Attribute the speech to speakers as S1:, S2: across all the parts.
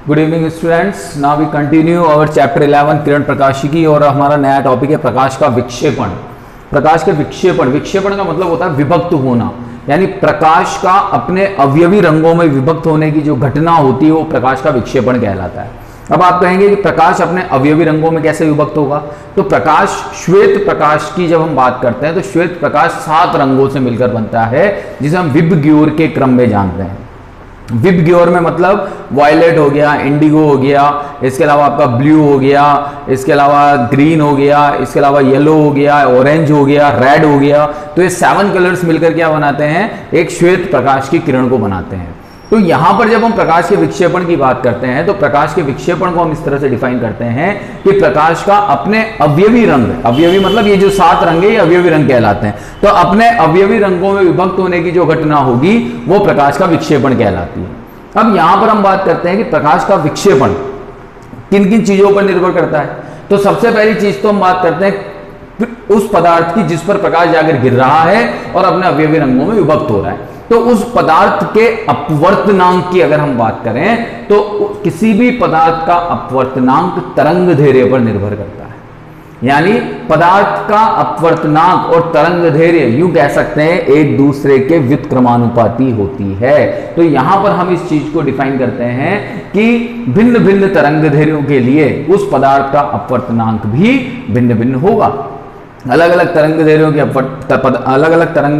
S1: Good evening students, now we continue our chapter 11 किरण प्रकाशिकी और हमारा नया टॉपिक है प्रकाश का विक्षेपण। प्रकाश के विक्षेपण का मतलब होता है विभक्त होना, यानी प्रकाश का अपने अवयवी रंगों में विभक्त होने की जो घटना होती है वो प्रकाश का विक्षेपण कहलाता है। अब आप कहेंगे कि प्रकाश अपने अवयवी रंगों में कैसे विभक्त होगा, तो प्रकाश श्वेत प्रकाश की जब हम बात करते हैं तो श्वेत प्रकाश 7 रंगों से मिलकर बनता है, जिसे हम विबग्योर के क्रम में जानते हैं। विबग्योर में मतलब वायलेट हो गया, इंडिगो हो गया, इसके अलावा आपका ब्लू हो गया, इसके अलावा ग्रीन हो गया, इसके अलावा येलो हो गया, ऑरेंज हो गया, रेड हो गया। तो ये 7 कलर्स मिलकर क्या बनाते हैं, एक श्वेत प्रकाश की किरण को बनाते हैं। तो यहां पर जब हम प्रकाश के विक्षेपण की बात करते हैं तो प्रकाश के विक्षेपण को हम इस तरह से डिफाइन करते हैं कि प्रकाश का अपने अवयवी रंग, अवयवी मतलब ये जो 7 रंग है ये अवयवी रंग कहलाते हैं, तो अपने अवयवी रंगों में विभक्त होने की जो घटना होगी वो प्रकाश का विक्षेपण कहलाती है। अब यहां पर हम बात करते हैं कि प्रकाश का विक्षेपण किन किन चीजों पर निर्भर करता है। तो सबसे पहली चीज तो हम बात करते हैं उस पदार्थ की जिस पर प्रकाश जाकर गिर रहा है और अपने अवयवी रंगों में विभक्त हो रहा है। तो उस पदार्थ के अपवर्तनांक की अगर हम बात करें तो किसी भी पदार्थ का अपवर्तनांक तरंग दैर्ध्य पर निर्भर करता है, यानी पदार्थ का अपवर्तनांक और तरंग दैर्ध्य यूं कह सकते हैं एक दूसरे के व्युत्क्रमानुपाती होती है। तो यहां पर हम इस चीज को डिफाइन करते हैं कि भिन्न भिन्न तरंग दैर्ध्यों के लिए उस पदार्थ का अपवर्तनांक भी भिन्न भिन्न होगा। अलग अलग तरंग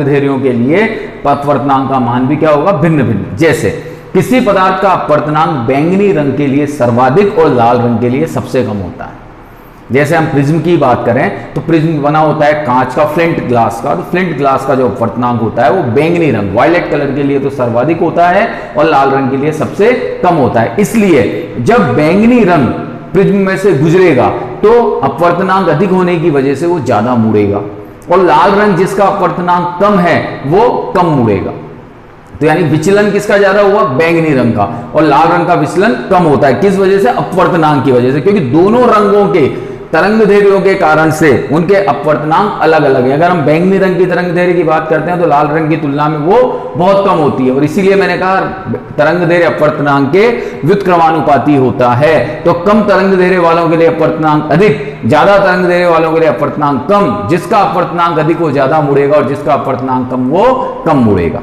S1: दैर्ध्यों के लिए अपवर्तनांक का मान भी क्या होगा, भिन्न भिन्न। जैसे किसी पदार्थ का अपवर्तनांक बैंगनी रंग के लिए सर्वाधिक और लाल रंग के लिए सबसे कम होता है। जैसे हम प्रिज्म की बात करें तो प्रिज्म बना होता है कांच का, फ्लिंट ग्लास का, तो फ्लिंट ग्लास का जो अपवर्तनांक होता है वो बैंगनी रंग वायलेट कलर के लिए तो सर्वाधिक होता है और लाल रंग के लिए सबसे कम होता है। इसलिए जब बैंगनी रंग प्रिज्म में से गुजरेगा तो अपवर्तनांक अधिक होने की वजह से वो ज्यादा मुड़ेगा, और लाल रंग जिसका अपवर्तनांक कम है वो कम मुड़ेगा। तो यानी विचलन किसका ज्यादा हुआ, बैंगनी रंग का, और लाल रंग का विचलन कम होता है। किस वजह से, अपवर्तनांक की वजह से, क्योंकि दोनों रंगों के तरंग दैर्ध्यों के कारण से उनके अपवर्तनांक अलग अलग है। अगर हम बैंगनी रंग की तरंग दैर्ध्य की बात करते हैं तो लाल रंग की तुलना में वो बहुत कम होती है, और इसीलिए मैंने कहा तरंग दैर्ध्य अपवर्तनांक के व्युत्क्रमानुपाती होता है। तो कम तरंग दैर्ध्य वालों के लिए अपवर्तनांक अधिक, ज्यादा तरंग दैर्ध्य वालों के लिए अपवर्तनांक कम। जिसका अपवर्तनांक अधिक वो ज्यादा मुड़ेगा और जिसका अपवर्तनांक कम वो कम मुड़ेगा।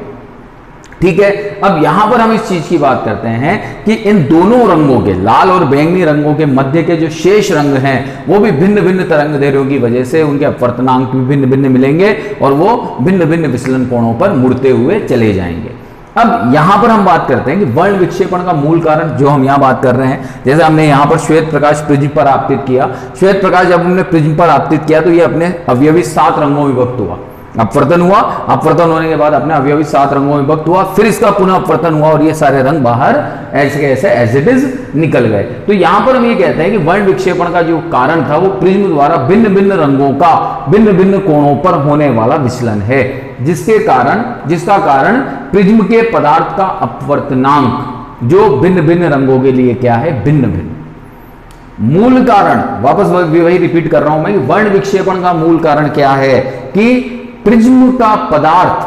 S1: ठीक है, अब यहां पर हम इस चीज की बात करते हैं कि इन दोनों रंगों के, लाल और बैंगनी रंगों के मध्य के जो शेष रंग हैं वो भी भिन्न भिन्न तरंग दैर्ध्यों की वजह से उनके अपवर्तनांक भी भिन्न भिन्न मिलेंगे और वो भिन्न भिन्न विचलन कोणों पर मुड़ते हुए चले जाएंगे। अब यहां पर हम बात करते हैं कि वर्ण विक्षेपण का मूल कारण जो हम यहां बात कर रहे हैं, जैसे हमने यहां पर श्वेत प्रकाश प्रिज्म पर आपतित किया, श्वेत प्रकाश जब हमने प्रिज्म पर आपतित किया तो ये अपने अवयवी 7 रंगों में विभक्त हुआ, अपवर्तन हुआ, अपवर्तन होने के बाद अपने अवयवी 7 रंगों में विभक्त हुआ, फिर इसका पुनः अपवर्तन हुआ और ये सारे रंग बाहर ऐसे कैसे एज इट इज निकल गए। तो यहां पर हम ये कहते हैं कि वर्ण विक्षेपण का जो कारण था वो प्रिज्म द्वारा भिन्न भिन्न रंगों का भिन्न भिन्न कोणों पर होने वाला विचलन है, जिसका कारण प्रिज्म के पदार्थ का अपवर्तनांक जो भिन्न भिन्न रंगों के लिए क्या है, भिन्न भिन्न। मूल कारण वापस वही रिपीट कर रहा हूं मैं, वर्ण विक्षेपण का मूल कारण क्या है कि प्रिज्म का पदार्थ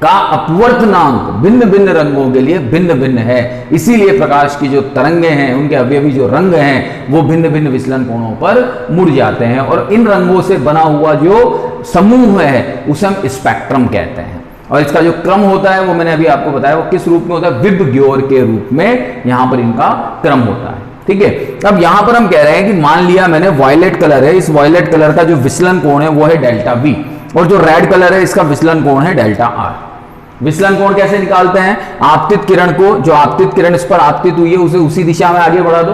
S1: का अपवर्तनांक भिन्न भिन्न रंगों के लिए भिन्न भिन्न है। इसीलिए प्रकाश की जो तरंगें हैं, उनके अवयवी जो रंग हैं वो भिन्न भिन्न विचलन कोणों पर मुड़ जाते हैं, और इन रंगों से बना हुआ जो समूह है उसे हम स्पेक्ट्रम कहते हैं। और इसका जो क्रम होता है वो मैंने अभी आपको बताया, वो किस रूप में होता है, विबग्योर के रूप में यहां पर इनका क्रम होता है। ठीक है, अब यहां पर हम कह रहे हैं कि मान लिया मैंने वायलेट कलर है, इस वायलेट कलर का जो विचलन कोण है वो है डेल्टा वी, और जो रेड कलर है इसका विचलन कोण है डेल्टा आर। विचलन कोण कैसे निकालते हैं, आपतित किरण को, जो आपतित किरण इस पर आपतित हुई है उसे उसी दिशा में आगे बढ़ा दो,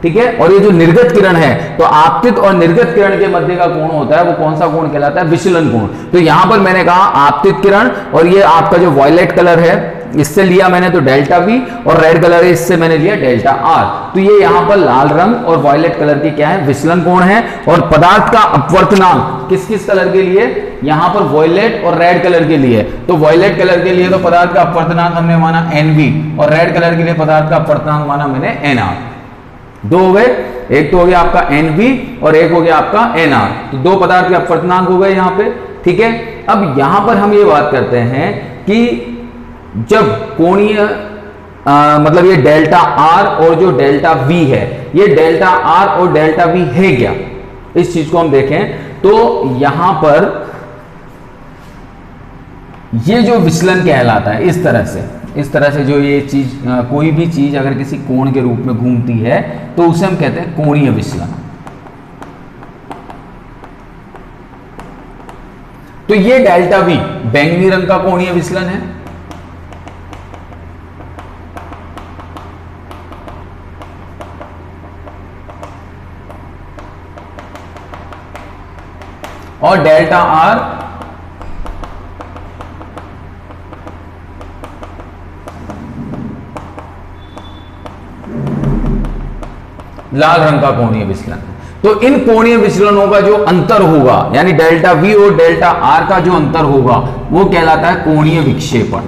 S1: ठीक है, और ये जो निर्गत किरण है तो आपतित और निर्गत किरण के मध्य का कोण होता है वो कौन सा कोण कहलाता है, विचलन कोण। तो यहां पर मैंने कहा आपतित किरण और ये आपका जो वायलेट कलर है इससे लिया मैंने तो डेल्टा वी, और रेड कलर है इससे मैंने लिया डेल्टा आर। तो ये यहां पर लाल रंग और वायलेट कलर की क्या है, विचलन कोण है। और पदार्थ का अपवर्तनांक किस किस कलर के लिए, यहां पर वायलेट और रेड कलर के लिए, तो वायलेट कलर के लिए तो पदार्थ का अपवर्तनांक हमने माना एनवी, और रेड कलर के लिए पदार्थ का अपवर्तनांक माना मैंने एनआर। दो हो गए, एक तो हो गया आपका एनवी और एक हो गया आपका एनआर, तो दो पदार्थ के अपवर्तनांक हो गए यहां पे। ठीक है, अब यहां पर हम ये बात करते हैं कि जब कोणीय मतलब ये डेल्टा आर और जो डेल्टा वी है, ये डेल्टा आर और डेल्टा वी है क्या, इस चीज को हम देखें तो यहां पर ये जो विचलन कहलाता है, इस तरह से जो ये चीज, कोई भी चीज अगर किसी कोण के रूप में घूमती है तो उसे हम कहते हैं कोणीय विचलन। तो ये डेल्टा वी बैंगनी रंग का कोणीय विचलन है, और डेल्टा आर लाल रंग का कोणीय विचलन है। तो इन कोणीय विचलनों का जो अंतर होगा, यानी डेल्टा वी और डेल्टा आर का जो अंतर होगा, वो कहलाता है कोणीय विक्षेपण।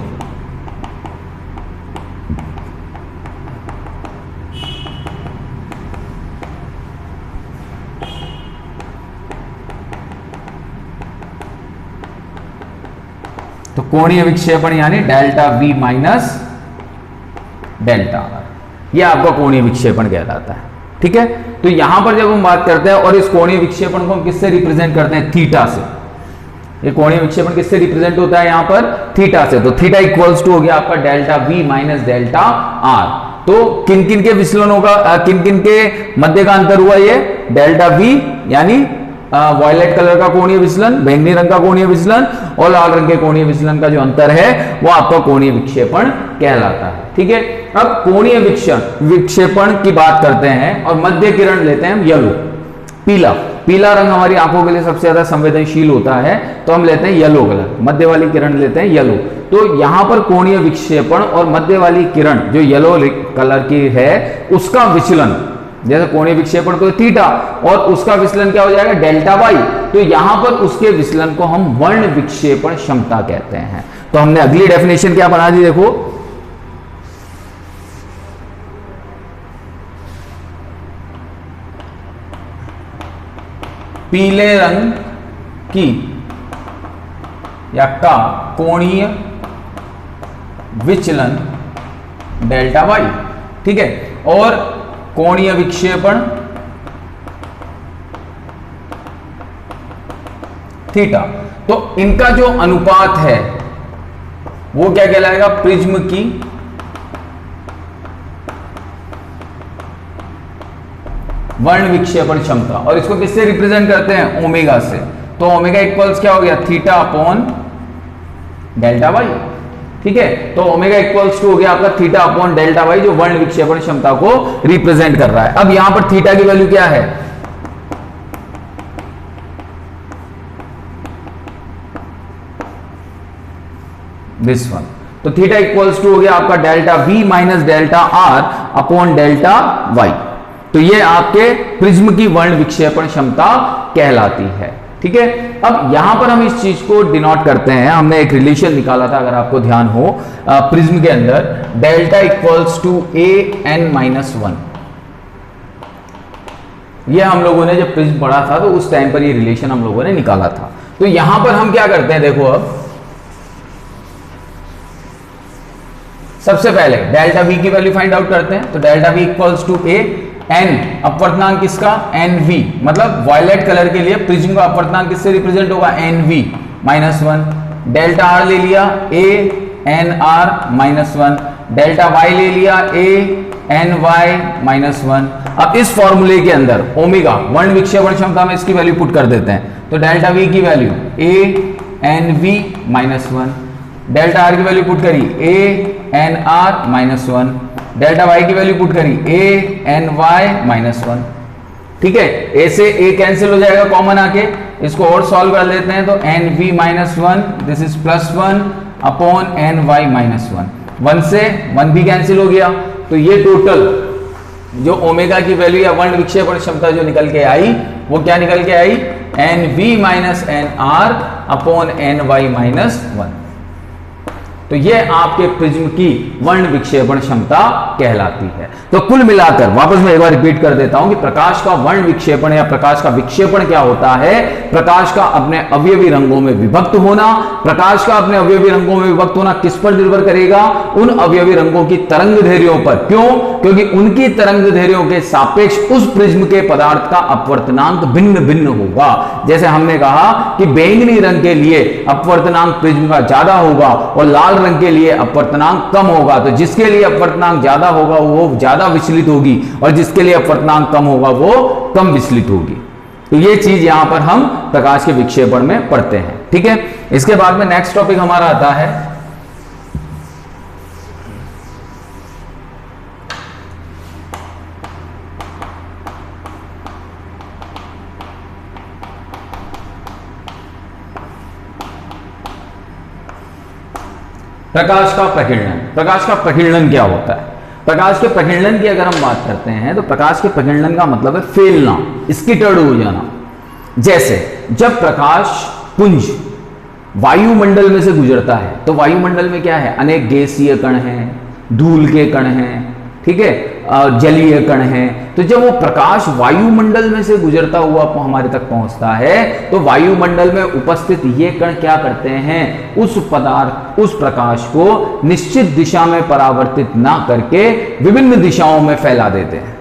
S1: तो कोणीय विक्षेपण यानी delta V minus delta are, यह आपका कोणीय विक्षेपण कहलाता है। ठीक है, तो यहां पर जब हम बात करते हैं और इस कोणीय विक्षेपण को हम किससे रिप्रेजेंट करते हैं, थीटा से। ये कोणीय विक्षेपण किससे रिप्रेजेंट होता है, यहां पर थीटा से। तो थीटा इक्वल्स टू हो गया आपका delta V minus delta are. तो किन किन के विचलनों का, किन किन के मध्य का अंतर हुआ, ये डेल्टा वी यानी वायलेट कलर का कोणीय विचलन, बैंगनी रंग का कोणीय विचलन और लाल रंग के कोणीय विचलन का जो अंतर है वो आपका कोणीय विक्षेपण कहलाता है। ठीक है, अब कोणीय विक्षेपण की बात करते हैं और मध्य किरण लेते हैं हम येलो, पीला रंग हमारी आंखों के लिए सबसे ज्यादा संवेदनशील होता है, तो हम लेते हैं येलो कलर, मध्य वाली किरण लेते हैं येलो। तो यहां पर कोणीय विक्षेपण और मध्य वाली किरण जो येलो कलर की है उसका विचलन, जैसे कोणीय विक्षेपण को थीटा और उसका विचलन क्या हो जाएगा, डेल्टा वाई। तो यहां पर उसके विचलन को हम वर्ण विक्षेपण क्षमता कहते हैं। तो हमने अगली डेफिनेशन क्या बना दी, देखो, पीले रंग की या का कोणीय विचलन डेल्टा वाई। ठीक है, और कोणीय विक्षेपण थीटा। तो इनका जो अनुपात है वो क्या कहलाएगा, प्रिज्म की वर्ण विक्षेपण क्षमता। और इसको किससे रिप्रेजेंट करते हैं, ओमेगा से। तो ओमेगा इक्वल्स क्या हो गया, थीटा अपॉन डेल्टा वाई। ठीक है, तो ओमेगा इक्वल्स टू हो गया आपका थीटा अपॉन डेल्टा वाई, जो वर्ण विक्षेपण क्षमता को रिप्रेजेंट कर रहा है। अब यहां पर थीटा की वैल्यू क्या है, दिस वन। तो थीटा इक्वल्स टू हो गया आपका delta V minus delta R upon delta Y. तो ये आपके प्रिज्म की वर्ण विक्षेपण क्षमता कहलाती है। ठीक है, अब यहां पर हम इस चीज को डिनोट करते हैं, हमने एक रिलेशन निकाला था अगर आपको ध्यान हो, प्रिज्म के अंदर delta equals to A N minus one. ये हम लोगों ने जब प्रिज्म पढ़ा था तो उस टाइम पर ये रिलेशन हम लोगों ने निकाला था। तो यहां पर हम क्या करते हैं, देखो, अब सबसे पहले डेल्टा वी की वैल्यू फाइंड आउट करते हैं। तो delta V equals to A N, अपवर्तनांक किसका, एन वी, मतलब वायलेट कलर के लिए प्रिज्म का अपवर्तनांक किससे रिप्रेजेंट होगा, N V minus one. Delta R ले लिया A N R minus one, delta Y ले लिया A N Y minus one. अब इस फॉर्मूले के अंदर ओमेगा वर्ण विक्षेपण क्षमता में इसकी वैल्यू पुट कर देते हैं। तो डेल्टा वी की value A N V minus one, delta R की वैल्यू पुट करी A N R minus one, delta Y की वैल्यू पुट करी A N Y minus one. ठीक है, ए से ए कैंसिल हो जाएगा कॉमन आके, इसको और सॉल्व कर लेते हैं। तो N V minus one, this is plus one upon N Y minus one. One से वन भी कैंसिल हो गया। तो ये टोटल जो ओमेगा की वैल्यू या वर्ण विक्षेपण क्षमता जो निकल के आई वो क्या निकल के आई, N V minus N R upon N Y minus one. तो ये आपके प्रिज्म की वर्ण विक्षेपण क्षमता कहलाती है। तो कुल मिलाकर वापस मैं एक बार रिपीट कर देता हूं कि प्रकाश का वर्ण विक्षेपण या प्रकाश का विक्षेपण क्या होता है? प्रकाश का अपने अवयवी रंगों में विभक्त होना। प्रकाश का अपने अवयवी रंगों में विभक्त होना किस पर निर्भर करेगा? उन अवयवी रंगों की तरंग दैर्ध्यों पर। क्यों? क्योंकि उनकी तरंग दैर्ध्यों के सापेक्ष उस प्रिज्म के पदार्थ का अपवर्तनांक भिन्न भिन्न होगा। जैसे हमने कहा कि बैंगनी रंग के लिए अपवर्तनांक प्रिज्म का ज्यादा होगा और लाल रंग के लिए अपवर्तनांक कम होगा। तो जिसके लिए अपवर्तनांक ज्यादा होगा वो ज्यादा विचलित होगी और जिसके लिए अपवर्तनांक कम होगा वो कम विचलित होगी। तो ये चीज यहां पर हम प्रकाश के विक्षेपण में पढ़ते हैं। ठीक है, इसके बाद में नेक्स्ट टॉपिक हमारा आता है प्रकाश का प्रकीर्णन। प्रकाश का प्रकीर्णन क्या होता है? प्रकाश के प्रकीर्णन की अगर हम बात करते हैं तो प्रकाश के प्रकीर्णन का मतलब है फैलना, स्किटर्ड हो जाना। जैसे जब प्रकाश पुंज वायुमंडल में से गुजरता है तो वायुमंडल में क्या है? अनेक गैसीय कण हैं, धूल के कण हैं, ठीक है, जलीय कण हैं। तो जब वो प्रकाश वायुमंडल में से गुजरता हुआ हमारे तक पहुंचता है तो वायुमंडल में उपस्थित ये कण क्या करते हैं? उस प्रकाश को निश्चित दिशा में परावर्तित ना करके विभिन्न दिशाओं में फैला देते हैं।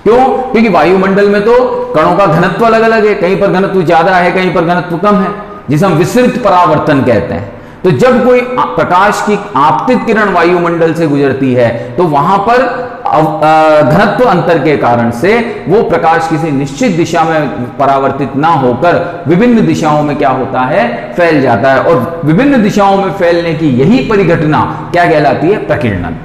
S1: क्यों? क्योंकि वायुमंडल में तो कणों का घनत्व अलग अलग है, कहीं पर घनत्व ज्यादा है, कहीं पर घनत्व कम है, जिसे हम विसरित परावर्तन कहते हैं। तो जब कोई प्रकाश की आपतित किरण वायुमंडल से गुजरती है तो वहां पर घनत्व अंतर के कारण से वो प्रकाश किसी निश्चित दिशा में परावर्तित ना होकर विभिन्न दिशाओं में क्या होता है? फैल जाता है। और विभिन्न दिशाओं में फैलने की यही परिघटना क्या कहलाती है? प्रकीर्णन।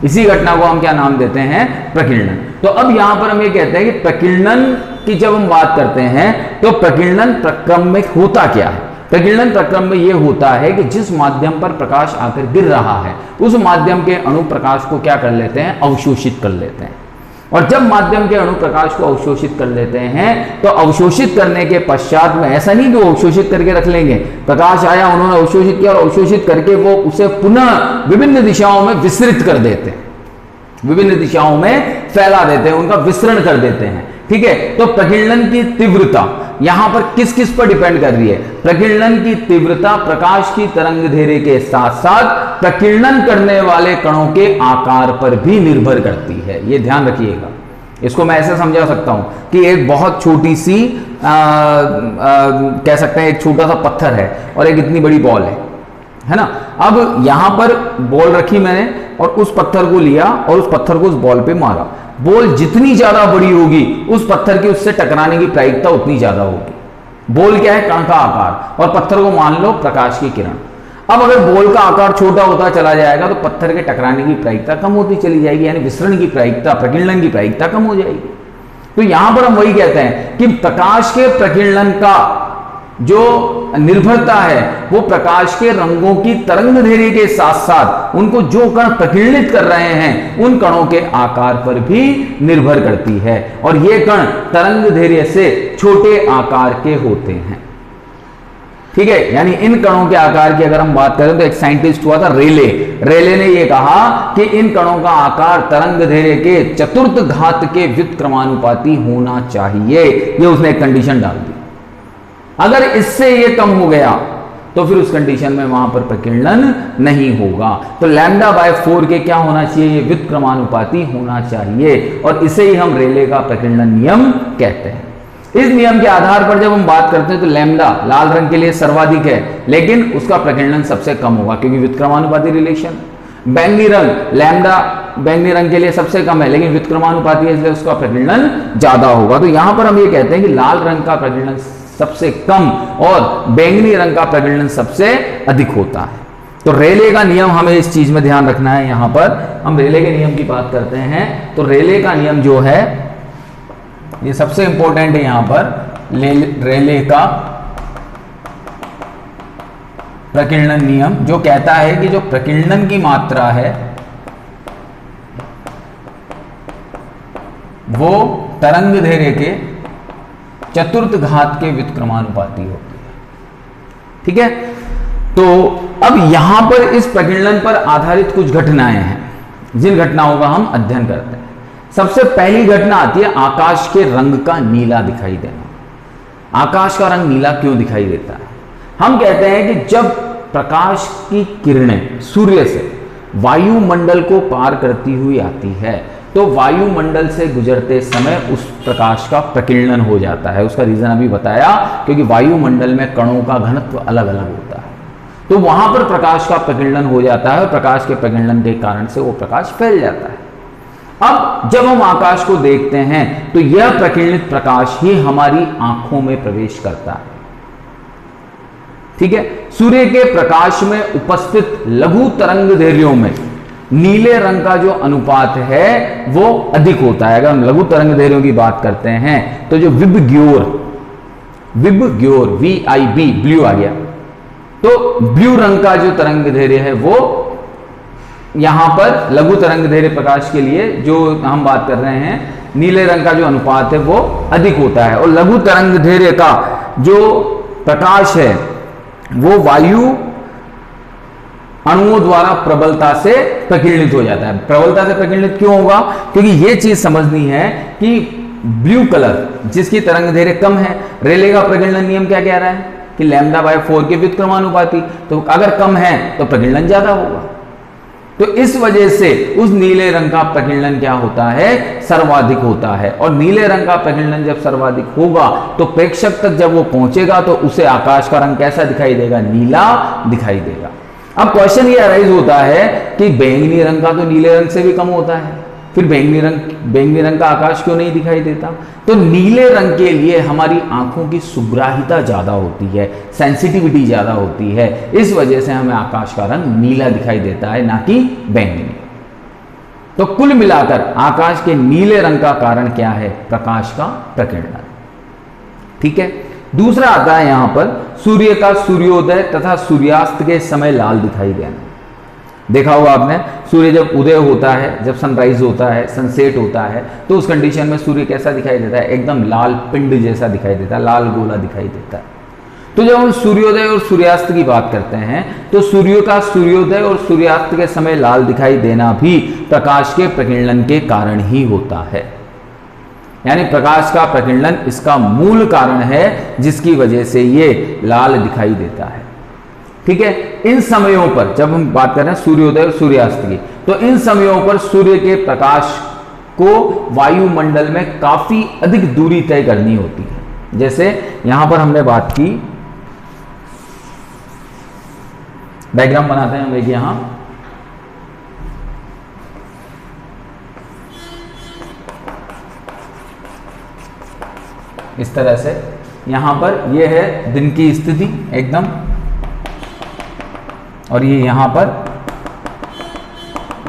S1: इसी घटना को हम क्या नाम देते हैं? प्रकीर्णन। तो अब यहां पर हम ये कहते हैं कि प्रकीर्णन की जब हम बात करते हैं तो प्रकीर्णन प्रक्रम में होता क्या है? प्रकीर्णन प्रक्रम में यह होता है कि जिस माध्यम पर प्रकाश आकर गिर रहा है उस माध्यम के अणु प्रकाश को क्या कर लेते हैं? अवशोषित कर लेते हैं। और जब माध्यम के अणु प्रकाश को अवशोषित कर लेते हैं तो अवशोषित करने के पश्चात में ऐसा नहीं कि वो अवशोषित करके रख लेंगे। प्रकाश आया, उन्होंने अवशोषित किया और अवशोषित करके वो उसे पुनः विभिन्न दिशाओं में विस्तृत कर देते हैं, विभिन्न दिशाओं में फैला देते हैं, उनका विस्तरण कर देते हैं। ठीक है, तो प्रकीर्णन की तीव्रता यहां पर किस किस पर डिपेंड कर रही है? प्रकीर्णन की तीव्रता प्रकाश की तरंग दैर्ध्य के साथ साथ प्रकीर्णन करने वाले कणों के आकार पर भी निर्भर करती है। यह ध्यान रखिएगा। इसको मैं ऐसे समझा सकता हूं कि एक बहुत छोटी सी कह सकते हैं एक छोटा सा पत्थर है और एक इतनी बड़ी बॉल है ना। अब यहां पर बॉल रखी मैंने और उस पत्थर को लिया और उस पत्थर को उस बॉल पे मारा। बॉल जितनी ज्यादा बड़ी होगी उस पत्थर की उससे टकराने की प्रायिकता उतनी ज्यादा होगी। बॉल क्या है? कण का आकार, और पत्थर को मान लो प्रकाश की किरण। अब अगर बॉल का आकार छोटा होता चला जाएगा तो पत्थर के टकराने की प्रायिकता कम होती चली जाएगी, यानी विसरण की प्रायिकता, प्रकीर्णन की प्रायिकता कम हो जाएगी। तो यहां पर हम वही कहते हैं कि प्रकाश के प्रकीर्णन का जो निर्भरता है वो प्रकाश के रंगों की तरंग दैर्ध्य के साथ साथ उनको जो कण प्रकीर्णित कर रहे हैं उन कणों के आकार पर भी निर्भर करती है। और ये कण तरंग दैर्ध्य से छोटे आकार के होते हैं। ठीक है, यानी इन कणों के आकार की अगर हम बात करें तो एक साइंटिस्ट हुआ था रेले ने यह कहा कि इन कणों का आकार तरंग दैर्ध्य के चतुर्थ घात के व्युत्क्रमानुपाती होना चाहिए। ये उसने एक कंडीशन डाल दी। अगर इससे ये कम हो गया तो फिर उस कंडीशन में वहां पर प्रकीर्णन नहीं होगा। तो λ/4 के क्या होना चाहिए? ये व्युत्क्रमानुपाती होना चाहिए और इसे ही हम रेले का प्रकीर्णन नियम कहते हैं। इस नियम के आधार पर जब हम बात करते हैं तो लैम्डा लाल रंग के लिए सर्वाधिक है लेकिन उसका प्रकीर्णन सबसे कम होगा क्योंकि व्युत्क्रमानुपाती रिलेशन। बैंगनी रंग लैम्डा बैंगनी रंग के लिए सबसे कम है लेकिन व्युत्क्रमानुपाती है इसलिए उसका प्रकीर्णन ज्यादा होगा। तो यहां पर हम ये कहते हैं कि लाल रंग का प्रकीर्णन सबसे कम और बैंगनी रंग का प्रकीर्णन सबसे अधिक होता है। तो रेले का नियम हमें इस चीज में ध्यान रखना है। यहां पर हम रेले के नियम की बात करते हैं तो रेले का नियम जो है ये सबसे इंपॉर्टेंट है। यहां पर रेले का प्रकीर्णन नियम जो कहता है कि जो प्रकीर्णन की मात्रा है वो तरंग दैर्ध्य के चतुर्थ घात के व्युत्क्रमानुपाती होती है। ठीक है, तो अब यहां पर इस प्रकीर्णन पर आधारित कुछ घटनाएं हैं, जिन घटनाओं का हम अध्ययन करते हैं। सबसे पहली घटना आती है आकाश के रंग का नीला दिखाई देना। आकाश का रंग नीला क्यों दिखाई देता है? हम कहते हैं कि जब प्रकाश की किरणें सूर्य से वायुमंडल को पार करती हुई आती है तो वायुमंडल से गुजरते समय उस प्रकाश का प्रकीर्णन हो जाता है। उसका रीजन अभी बताया, क्योंकि वायुमंडल में कणों का घनत्व अलग अलग होता है, तो वहां पर प्रकाश का प्रकीर्णन हो जाता है और प्रकाश के प्रकीर्णन के कारण से वो प्रकाश फैल जाता है। अब जब हम आकाश को देखते हैं तो यह प्रकीर्णित प्रकाश ही हमारी आंखों में प्रवेश करता है। ठीक है, सूर्य के प्रकाश में उपस्थित लघु तरंगदैर्घ्यों में नीले रंग का जो अनुपात है वो अधिक होता है। अगर हम लघु तरंगदैर्घ्यों की बात करते हैं तो जो विबग्योर VIB ब्लू आ गया, तो ब्लू रंग का जो तरंगदैर्घ्य है वो यहां पर लघु तरंगदैर्घ्य प्रकाश के लिए जो हम बात कर रहे हैं, नीले रंग का जो अनुपात है वो अधिक होता है। और लघु तरंगदैर्घ्य का जो प्रकाश है वो वायु अणुओं द्वारा प्रबलता से प्रकीर्णित हो जाता है। प्रबलता से प्रकीर्णित क्यों होगा? क्योंकि यह चीज समझनी है कि ब्लू कलर जिसकी तरंगदैर्घ्य कम है, रेले का प्रकीर्णन नियम क्या कह रहा है कि λ/4 के व्युत्क्रमानुपाती, तो अगर कम है तो प्रकीर्णन ज्यादा होगा। तो इस वजह से उस नीले रंग का प्रकीर्णन क्या होता है? सर्वाधिक होता है। और नीले रंग का प्रकीर्णन जब सर्वाधिक होगा तो प्रेक्षक तक जब वो पहुंचेगा तो उसे आकाश का रंग कैसा दिखाई देगा? नीला दिखाई देगा। अब क्वेश्चन ये अराइज होता है कि बैंगनी रंग का तो नीले रंग से भी कम होता है, फिर बैंगनी रंग का आकाश क्यों नहीं दिखाई देता? तो नीले रंग के लिए हमारी आंखों की सुग्राहिता ज्यादा होती है, सेंसिटिविटी ज्यादा होती है, इस वजह से हमें आकाश का रंग नीला दिखाई देता है, ना कि बैंगनी। तो कुल मिलाकर आकाश के नीले रंग का कारण क्या है? प्रकाश का प्रकीर्णन। ठीक है, दूसरा आता है यहां पर सूर्य का सूर्योदय तथा सूर्यास्त के समय लाल दिखाई देना। देखा होगा आपने, सूर्य जब उदय होता है, जब सनराइज होता है, सनसेट होता है, तो उस कंडीशन में सूर्य कैसा दिखाई देता है? एकदम लाल पिंड जैसा दिखाई देता है, लाल गोला दिखाई देता है। तो जब हम सूर्योदय और सूर्यास्त की बात करते हैं तो सूर्य का सूर्योदय और सूर्यास्त के समय लाल दिखाई देना भी प्रकाश के प्रकीर्णन के कारण ही होता है। यानी प्रकाश का प्रकीर्णन इसका मूल कारण है जिसकी वजह से ये लाल दिखाई देता है। ठीक है, इन समयों पर जब हम बात कर रहे हैं सूर्योदय और सूर्यास्त की, तो इन समयों पर सूर्य के प्रकाश को वायुमंडल में काफी अधिक दूरी तय करनी होती है। जैसे यहां पर हमने बात की, डायग्राम बनाते हैं हम एक यहां, इस तरह से यहां पर यह है दिन की स्थिति एकदम, और ये यहां पर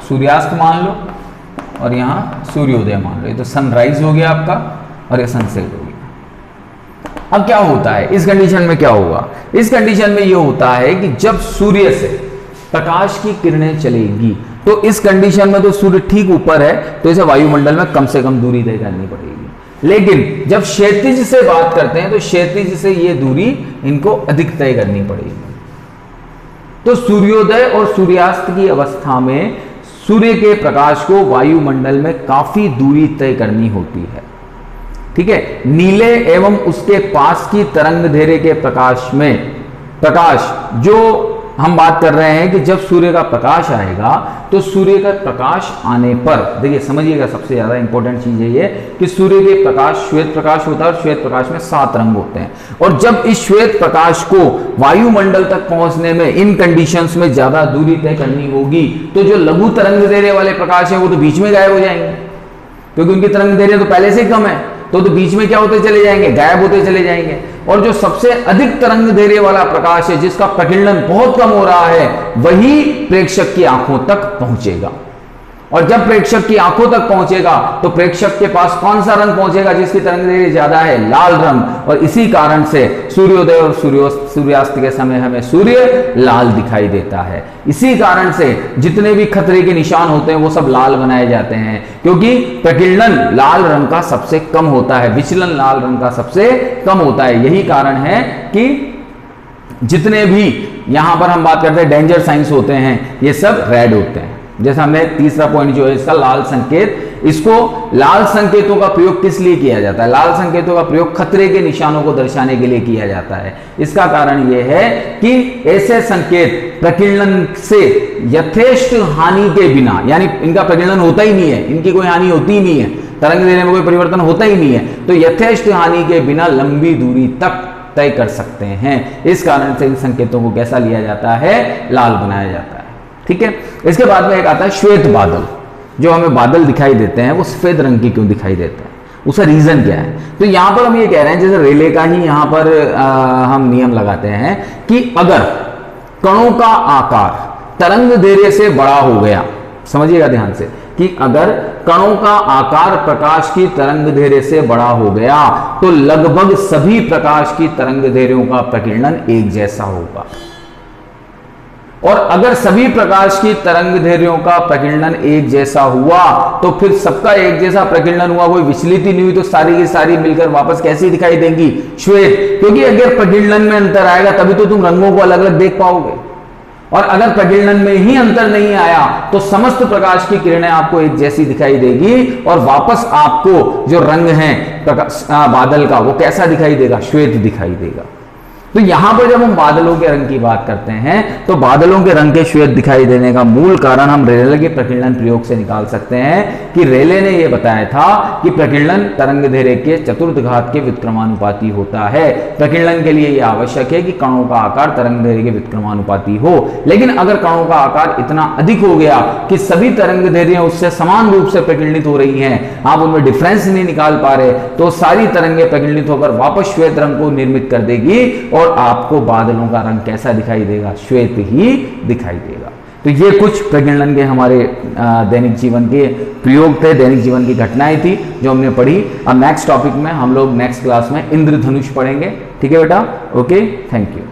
S1: सूर्यास्त मान लो और यहां सूर्योदय मान लो। ये तो सनराइज हो गया आपका और ये सनसेट हो गया। अब क्या होता है इस कंडीशन में? क्या होगा इस कंडीशन में? ये होता है कि जब सूर्य से प्रकाश की किरणें चलेगी तो इस कंडीशन में तो सूर्य ठीक ऊपर है, तो इसे वायुमंडल में कम से कम दूरी तय करनी पड़ेगी। लेकिन जब क्षैतिज से बात करते हैं तो क्षैतिज से ये दूरी इनको अधिक तय करनी पड़ेगी। तो सूर्योदय और सूर्यास्त की अवस्था में सूर्य के प्रकाश को वायुमंडल में काफी दूरी तय करनी होती है। ठीक है, नीले एवं उसके पास की तरंगदैर्घ्य के प्रकाश जो हम बात कर रहे हैं कि जब सूर्य का प्रकाश आएगा तो सूर्य का प्रकाश आने पर, देखिए समझिएगा, सबसे ज्यादा इंपॉर्टेंट चीज है ये कि सूर्य के प्रकाश श्वेत प्रकाश होता है और श्वेत प्रकाश में 7 रंग होते हैं। और जब इस श्वेत प्रकाश को वायुमंडल तक पहुंचने में इन कंडीशंस में ज्यादा दूरी तय करनी होगी तो जो लघु तरंगदैर्घ्य वाले प्रकाश है वो तो बीच में गायब हो जाएंगे, क्योंकि उनकी तरंगदैर्घ्य तो पहले से ही कम है, तो बीच में क्या होते चले जाएंगे? गायब होते चले जाएंगे। और जो सबसे अधिक तरंगदैर्घ्य वाला प्रकाश है जिसका प्रकीर्णन बहुत कम हो रहा है वही प्रेक्षक की आंखों तक पहुंचेगा। और जब प्रेक्षक की आंखों तक पहुंचेगा तो प्रेक्षक के पास कौन सा रंग पहुंचेगा? जिसकी तरंगदैर्घ्य ज्यादा है, लाल रंग। और इसी कारण से सूर्योदय और सूर्यास्त के समय हमें सूर्य लाल दिखाई देता है। इसी कारण से जितने भी खतरे के निशान होते हैं वो सब लाल बनाए जाते हैं, क्योंकि प्रकीर्णन लाल रंग का सबसे कम होता है, विचलन लाल रंग का सबसे कम होता है। यही कारण है कि जितने भी यहां पर हम बात करते हैं डेंजर साइंस होते हैं, ये सब रेड होते हैं। जैसे हमने तीसरा पॉइंट जो है इसका लाल संकेत, इसको लाल संकेतों का प्रयोग किस लिए किया जाता है? लाल संकेतों का प्रयोग खतरे के निशानों को दर्शाने के लिए किया जाता है। इसका कारण यह है कि ऐसे संकेत प्रकीर्णन से यथेष्ट हानि के बिना, यानी इनका प्रकीर्णन होता ही नहीं है, इनकी कोई हानि होती ही नहीं है, तरंग दैर्ध्य में कोई परिवर्तन होता ही नहीं है, तो यथेष्ट हानि के बिना लंबी दूरी तक तय कर सकते हैं। इस कारण से इन संकेतों को कैसा लिया जाता है? लाल बनाया जाता है। ठीक है, इसके बाद में एक आता है श्वेत बादल। जो हमें बादल दिखाई देते हैं वो सफेद रंग के क्यों दिखाई देते हैं, उसका रीजन क्या है? तो यहां पर हम ये कह रहे हैं, जैसे रेले का ही यहां पर हम नियम लगाते हैं कि अगर कणों का आकार तरंग दैर्ध्य से बड़ा हो गया, समझिएगा ध्यान से, कि अगर कणों का आकार प्रकाश की तरंग दैर्ध्य से बड़ा हो गया तो लगभग सभी प्रकाश की तरंग दैर्ध्यों का प्रकीर्णन एक जैसा होगा। और अगर सभी प्रकाश की तरंग दैर्ध्यों का प्रकीर्णन एक जैसा हुआ तो फिर सबका एक जैसा प्रकीर्णन हुआ, कोई विचलित ही नहीं हुई, तो सारी की सारी मिलकर वापस कैसी दिखाई देंगी? श्वेत। क्योंकि अगर प्रकीर्णन में अंतर आएगा तभी तो तुम रंगों को अलग अलग देख पाओगे, और अगर प्रकीर्णन में ही अंतर नहीं आया तो समस्त प्रकाश की किरणें आपको एक जैसी दिखाई देगी, और वापस आपको जो रंग है बादल का वो कैसा दिखाई देगा? श्वेत दिखाई देगा। तो यहां पर जब हम बादलों के रंग की बात करते हैं तो बादलों के रंग के श्वेत दिखाई देने का मूल कारण हम रेले के प्रकीर्णन प्रयोग से निकाल सकते हैं कि रेले ने यह बताया था कि प्रकीर्णन तरंग दैर्ध्य के चतुर्थ घात के व्युत्क्रमानुपाती होता है। प्रकीर्णन के लिए यह आवश्यक है कि कणों का आकार तरंग दैर्ध्य के व्युत्क्रमानुपाती हो, लेकिन अगर कणों का आकार इतना अधिक हो गया कि सभी तरंग दैर्ध्य उससे समान रूप से प्रकीर्णित हो रही हैं, आप उनमें डिफरेंस नहीं निकाल पा रहे, तो सारी तरंगें प्रकीर्णित होकर वापस श्वेत रंग को निर्मित कर देगी और आपको बादलों का रंग कैसा दिखाई देगा? श्वेत ही दिखाई देगा। तो ये कुछ प्रकीर्णन के हमारे दैनिक जीवन के प्रयोग थे, दैनिक जीवन की घटनाएं थी जो हमने पढ़ी। अब नेक्स्ट टॉपिक में हम लोग नेक्स्ट क्लास में इंद्रधनुष पढ़ेंगे। ठीक है बेटा, ओके, थैंक यू।